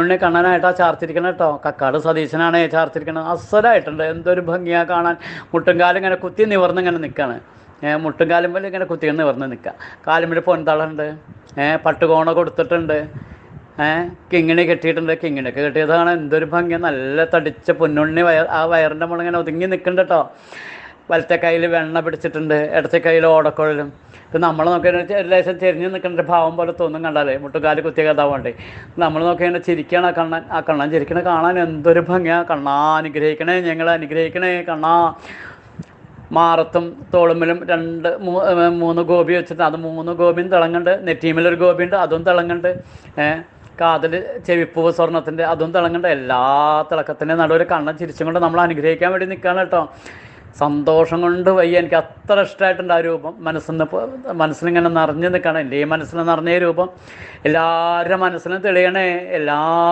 ഉണ്ണി കണ്ണനായിട്ടാ ചാർത്തിരിക്കണം കേട്ടോ. കക്കാട് സതീശനാണ് ചാർത്തിരിക്കണത്. അസലായിട്ടുണ്ട്. എന്തൊരു ഭംഗിയാണ് കാണാൻ. മുട്ടുംകാലം ഇങ്ങനെ കുത്തി നിവർന്ന് ഇങ്ങനെ നിൽക്കുകയാണ്. മുട്ടുംകാലുമ്പോൾ ഇങ്ങനെ കുത്തി നിവർന്ന് നിൽക്കുക. കാലുമ്പിൽ പൊൻതളുണ്ട്. പട്ടുകോണ കൊടുത്തിട്ടുണ്ട്. കിങ്ങിണി കെട്ടിയിട്ടുണ്ട്. കിങ്ങിണിയൊക്കെ കെട്ടിയതാണ്. എന്തൊരു ഭംഗിയാണ്. നല്ല തടിച്ച പൊന്നുണ്ണി ആ വയറിൻ്റെ മുകളിൽ ഇങ്ങനെ ഒതുങ്ങി നിൽക്കുന്നുണ്ട് കേട്ടോ. വലത്തെ കയ്യിൽ വെണ്ണ പിടിച്ചിട്ടുണ്ട്, ഇടത്തെ കയ്യിൽ ഓടക്കുഴലും. ഇപ്പം നമ്മൾ നോക്കിയാൽ ലേശം ചെരിഞ്ഞ് നിൽക്കേണ്ട ഒരു ഭാവം പോലെ തോന്നും കണ്ടാലേ, മുട്ടുകാല് കുത്തിയ കഥ വേണ്ടേ. നമ്മൾ നോക്കിയാൽ ചിരിക്കുകയാണ് ആ കണ്ണൻ ചിരിക്കണ കാണാൻ എന്തൊരു ഭംഗിയാണ്. കണ്ണാ അനുഗ്രഹിക്കണേ, ഞങ്ങളെ അനുഗ്രഹിക്കണേ കണ്ണാ. മാറത്തും തോളുമ്മിലും മൂന്ന് ഗോപി വെച്ചിട്ട് അത് 3 ഗോപിയും തിളങ്ങുന്നുണ്ട്. നെറ്റീമിലൊരു ഗോപിയുണ്ട്, അതും തിളങ്ങുന്നുണ്ട്. കാതിൽ ചെവിപ്പൂവ് സ്വർണ്ണത്തിൻ്റെ അതും തിളങ്ങുന്നുണ്ട്. എല്ലാ തിളക്കത്തിൻ്റെ നടുവിൽ കണ്ണൻ ചിരിച്ചും കൊണ്ട് നമ്മൾ അനുഗ്രഹിക്കാൻ വേണ്ടി നിൽക്കുകയാണ് കേട്ടോ. സന്തോഷം കൊണ്ട് വയ്യ. എനിക്ക് അത്ര ഇഷ്ടമായിട്ടുണ്ട് ആ രൂപം. മനസ്സിലിങ്ങനെ നിറഞ്ഞു നിൽക്കണം. എൻ്റെ ഈ മനസ്സിൽ നിറഞ്ഞ രൂപം എല്ലാവരുടെ മനസ്സിലും തെളിയണേ.